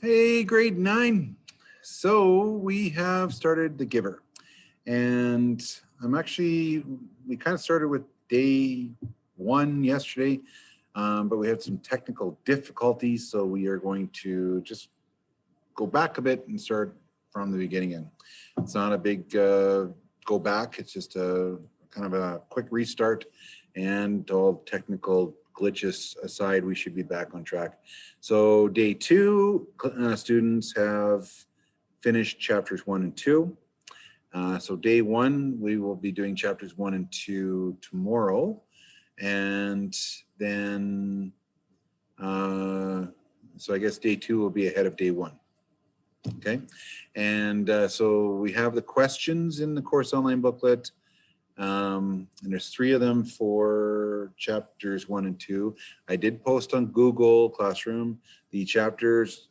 Hey, grade 9. So we have started The Giver. And we kind of started with day 1 yesterday, but we had some technical difficulties. So we are going to just go back a bit and start from the beginning. And it's not a big go back. It's just a kind of a quick restart, and all technical glitches aside, we should be back on track. So day 2, students have finished chapters 1 and 2. So day 1, we will be doing chapters 1 and 2 tomorrow. And then, so I guess day 2 will be ahead of day 1. Okay. And so we have the questions in the course online booklet. And there's 3 of them for chapters 1 and 2. I did post on Google Classroom the chapters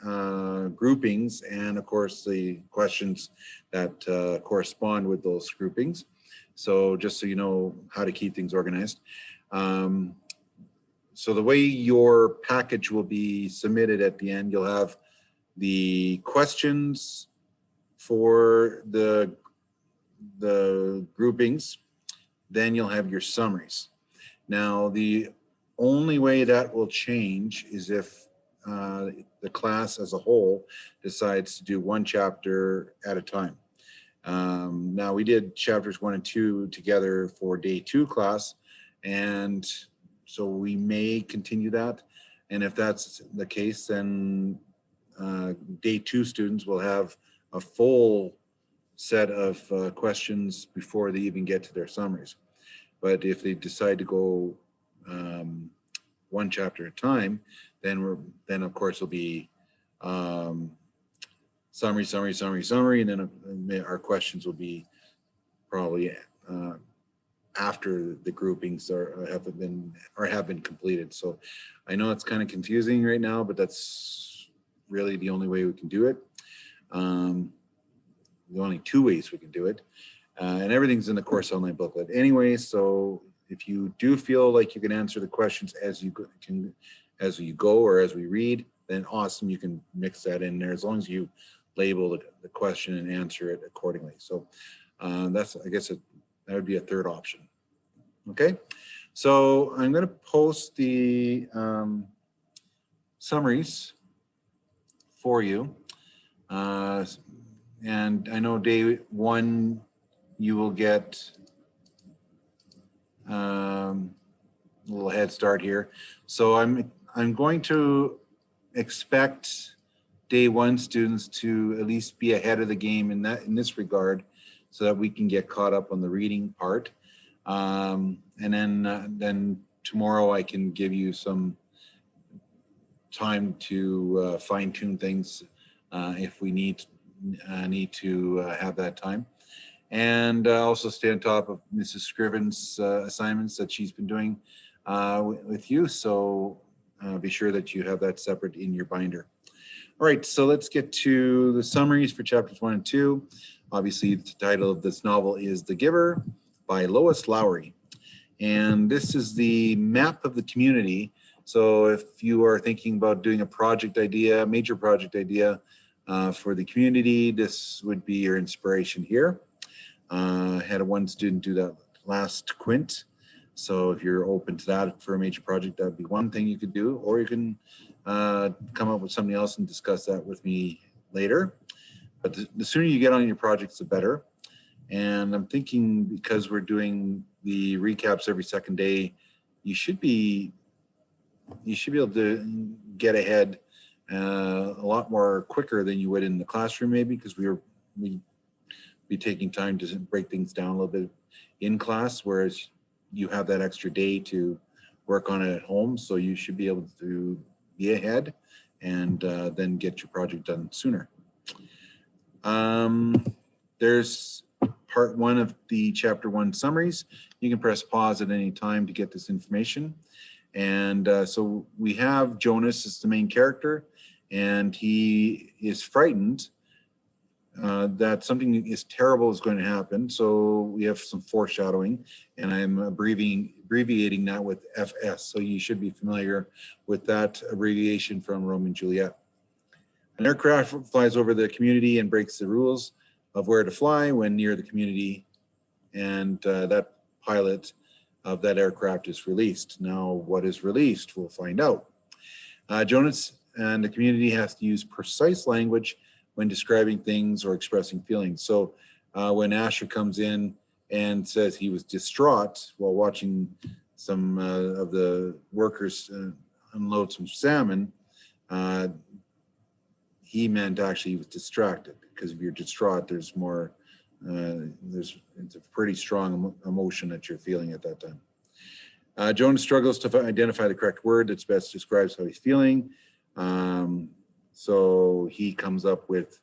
groupings, and of course the questions that correspond with those groupings. So just so you know how to keep things organized. So the way your package will be submitted at the end, you'll have the questions for the groupings, then you'll have your summaries. Now, the only way that will change is if the class as a whole decides to do 1 chapter at a time. Now, we did chapters 1 and 2 together for day 2 class, and so we may continue that. And if that's the case, then day 2 students will have a full set of questions before they even get to their summaries. But if they decide to go 1 chapter at a time, then of course it'll be summary, and then our questions will be probably after the groupings have been completed. So I know it's kind of confusing right now, but that's really the only way we can do it. The only 2 ways we can do it, and everything's in the course online booklet anyway. So if you do feel like you can answer the questions as you go or as we read, then awesome, you can mix that in there as long as you label the question and answer it accordingly. So that's, I guess, that would be a 3rd option. Okay, so I'm going to post the summaries for you. And I know day 1, you will get a little head start here. So I'm going to expect day 1 students to at least be ahead of the game in this regard, so that we can get caught up on the reading part. And then tomorrow I can give you some time to fine tune things if we need to have that time. And also stay on top of Mrs. Scriven's assignments that she's been doing with you. So be sure that you have that separate in your binder. All right, so let's get to the summaries for chapters 1 and 2. Obviously, the title of this novel is The Giver by Lois Lowry. And this is the map of the community. So if you are thinking about doing a project idea, major project idea for the community, this would be your inspiration here. Had 1 student do that last quint. So if you're open to that for a major project, that would be one thing you could do, or you can come up with something else and discuss that with me later. But the sooner you get on your projects, the better. And I'm thinking, because we're doing the recaps every 2nd day, you should be able to get ahead a lot more quicker than you would in the classroom, maybe, because we'd be taking time to break things down a little bit in class, whereas you have that extra day to work on it at home. So you should be able to be ahead and then get your project done sooner. There's part 1 of the chapter 1 summaries. You can press pause at any time to get this information. And so we have Jonas as the main character, and he is frightened that something terrible is going to happen. So we have some foreshadowing, and I'm abbreviating that with FS. So you should be familiar with that abbreviation from Romeo and Juliet. An aircraft flies over the community and breaks the rules of where to fly when near the community, and that pilot of that aircraft is released. Now, what is released? We'll find out. Jonas and the community has to use precise language when describing things or expressing feelings. So when Asher comes in and says he was distraught while watching some of the workers unload some salmon, he meant actually he was distracted, because if you're distraught, there's more, it's a pretty strong emotion that you're feeling at that time. Jonas struggles to identify the correct word that best describes how he's feeling. So he comes up with,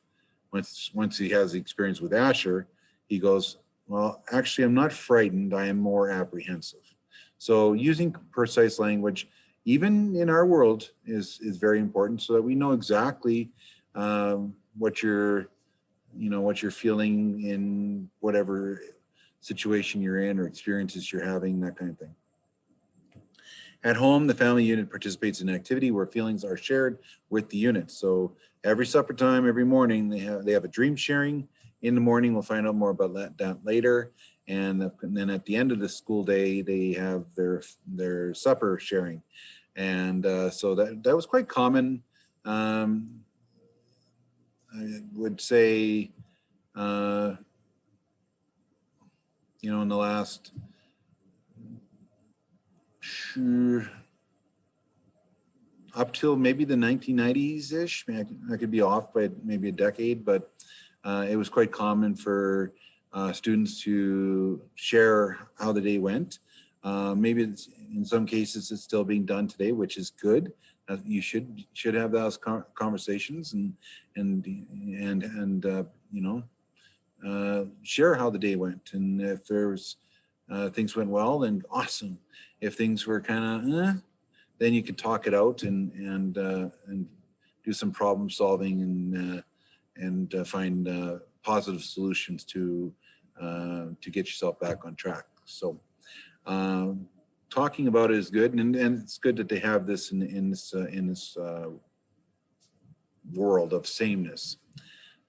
once he has the experience with Asher, he goes, well, actually, I'm not frightened, I am more apprehensive. So using precise language, even in our world, is very important, so that we know exactly what you're feeling in whatever situation you're in or experiences you're having, that kind of thing. At home, the family unit participates in an activity where feelings are shared with the unit. So every supper time, every morning, they have a dream sharing in the morning. We'll find out more about that later. And then at the end of the school day, they have their supper sharing. And so that was quite common. I would say, in the last, up till maybe the 1990s-ish, I could be off by maybe a decade, but it was quite common for students to share how the day went. Maybe in some cases it's still being done today, which is good. You should have those conversations and share how the day went. And if there's things went well, then awesome. If things were kind of then you can talk it out and do some problem solving and find positive solutions to get yourself back on track. So talking about it is good, and it's good that they have this in this world of sameness.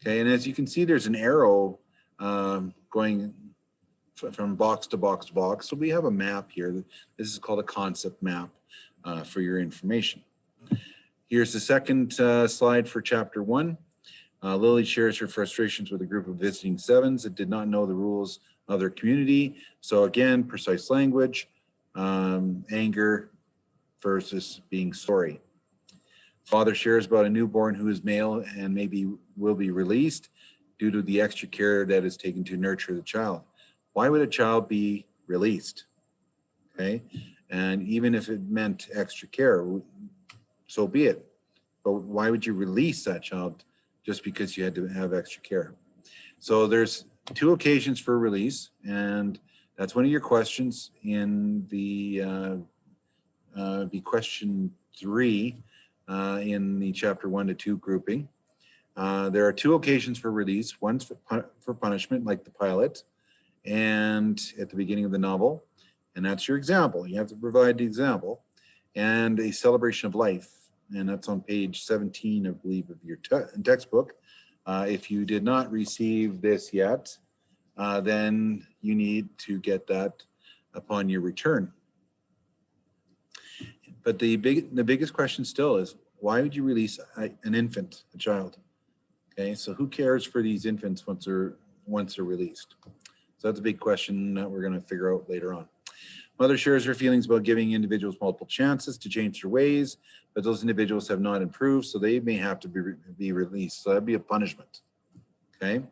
Okay, and as you can see, there's an arrow going from box to box to box. So we have a map here. This is called a concept map for your information. Here's the second slide for chapter 1. Lily shares her frustrations with a group of visiting sevens that did not know the rules of their community. So again, precise language, anger versus being sorry. Father shares about a newborn who is male and maybe will be released due to the extra care that is taken to nurture the child. Why would a child be released? Okay, and even if it meant extra care, so be it. But why would you release that child just because you had to have extra care? So there's 2 occasions for release, and that's one of your questions in the be question 3 in the chapter 1 to 2 grouping. There are 2 occasions for release. One's for punishment, like the pilot, and at the beginning of the novel, and that's your example. You have to provide the example, and a celebration of life, and that's on page 17, I believe, of your textbook. If you did not receive this yet, then you need to get that upon your return. But the biggest question still is, why would you release an infant, a child? Okay, so who cares for these infants once they're released? So that's a big question that we're going to figure out later on. Mother shares her feelings about giving individuals multiple chances to change their ways, but those individuals have not improved, so they may have to be released. So that'd be a punishment. Okay,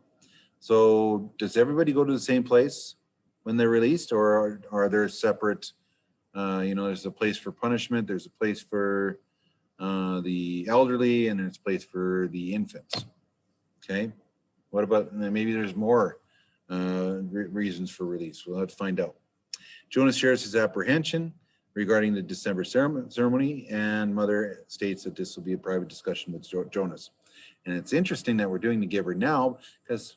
so does everybody go to the same place when they're released, or are there separate? There's a place for punishment, there's a place for the elderly, and there's a place for the infants. Okay, what about, maybe there's more reasons for release? We'll have to find out. Jonas shares his apprehension regarding the December ceremony, and Mother states that this will be a private discussion with Jonas. And it's interesting that we're doing the giver now, because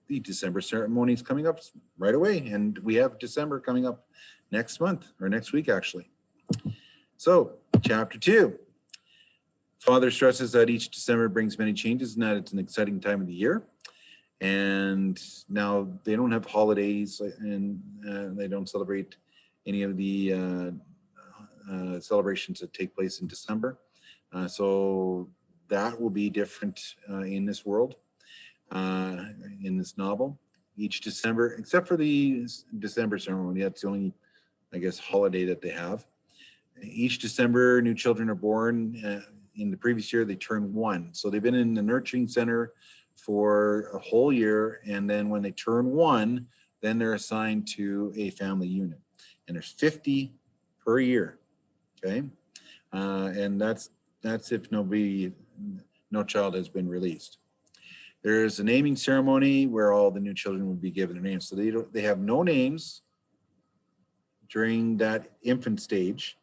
the December ceremony is coming up right away, and we have December coming up next month, or next week actually. So chapter 2. Father stresses that each December brings many changes and that it's an exciting time of the year. And now they don't have holidays and they don't celebrate any of the celebrations that take place in December. So that will be different in this world, in this novel. Each December, except for the December ceremony, that's the only, I guess, holiday that they have. Each December, new children are born. In the previous year, they turn 1. So they've been in the nurturing center for a whole year. And then when they turn 1, then they're assigned to a family unit. And there's 50 per year, okay? And that's if no child has been released. There's a naming ceremony where all the new children would be given their names. So they have no names during that infant stage,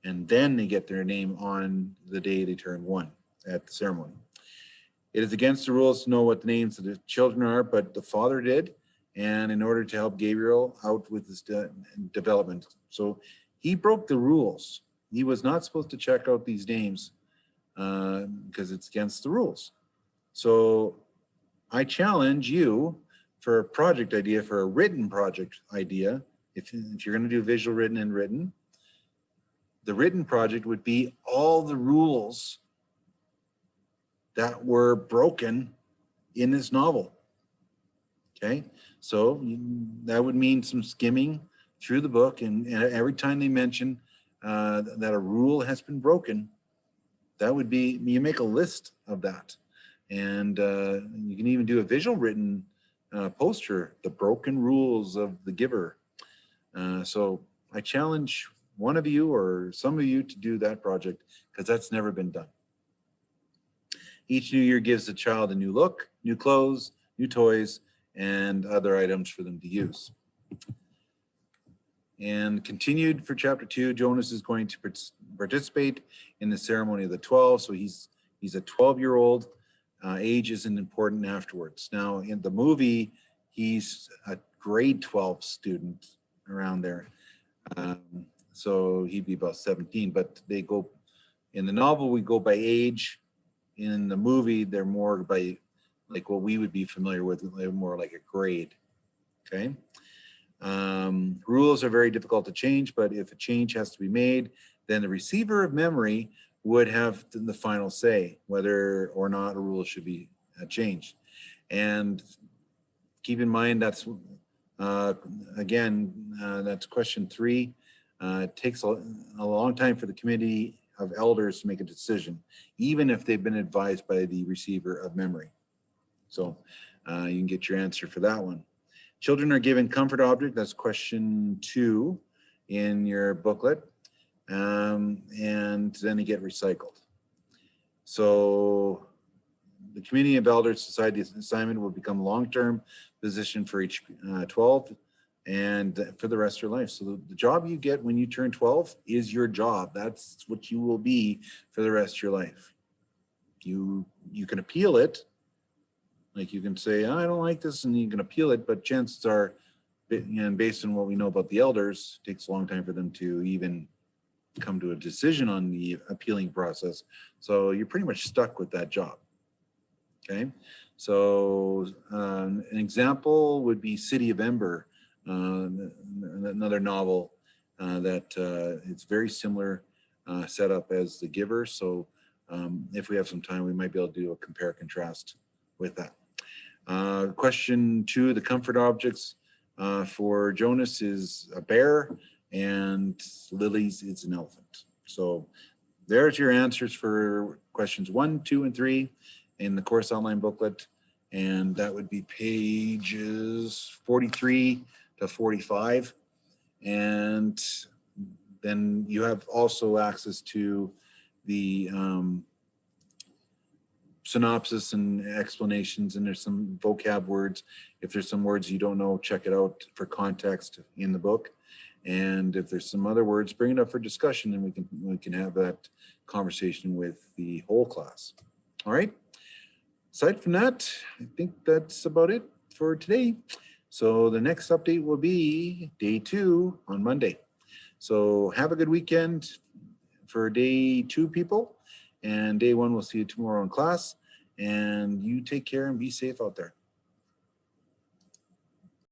and then they get their name on the day they turn 1 at the ceremony. It is against the rules to know what the names of the children are, but the father did, and in order to help Gabriel out with his development. So he broke the rules. He was not supposed to check out these names because it's against the rules. So I challenge you for a project idea, for a written project idea. If you're going to do visual, written, and written, the written project would be all the rules that were broken in this novel. Okay, so that would mean some skimming through the book, and every time they mention that a rule has been broken, that would be, you make a list of that. And you can even do a visual written poster, the broken rules of the giver. So I challenge one of you or some of you to do that project, because that's never been done. Each new year gives the child a new look, new clothes, new toys, and other items for them to use. And continued for chapter 2, Jonas is going to participate in the ceremony of the 12. So he's a 12-year-old. Age isn't important afterwards. Now in the movie, he's a grade 12 student around there. So he'd be about 17, but they go, in the novel, we go by age. In the movie, they're more by like what we would be familiar with, more like a grade, okay? Rules are very difficult to change, but if a change has to be made, then the receiver of memory would have the final say whether or not a rule should be changed. And keep in mind that's, again, that's question 3. It takes a long time for the committee of elders to make a decision, even if they've been advised by the receiver of memory. So you can get your answer for that one. Children are given comfort object, that's question 2 in your booklet, and then they get recycled. So the committee of elders decide the assignment will become long-term position for each 12 and for the rest of your life. So the job you get when you turn 12 is your job. That's what you will be for the rest of your life. You can appeal it. Like you can say, I don't like this, and you can appeal it, but chances are, and based on what we know about the elders, it takes a long time for them to even come to a decision on the appealing process. So you're pretty much stuck with that job. Okay, so an example would be City of Ember, another novel that it's very similar setup as The Giver. So if we have some time, we might be able to do a compare contrast with that. Question 2, the comfort objects for Jonas is a bear, and Lily's is an elephant. So there's your answers for questions 1, 2, and 3 in the course online booklet, and that would be pages 43 to 45. And then you have also access to the synopsis and explanations, and there's some vocab words. If there's some words you don't know, check it out for context in the book. And if there's some other words, bring it up for discussion, and we can have that conversation with the whole class. All right. Aside from that, I think that's about it for today. So the next update will be day 2 on Monday. So have a good weekend for day 2, people. And day one, we'll see you tomorrow in class. And you take care and be safe out there.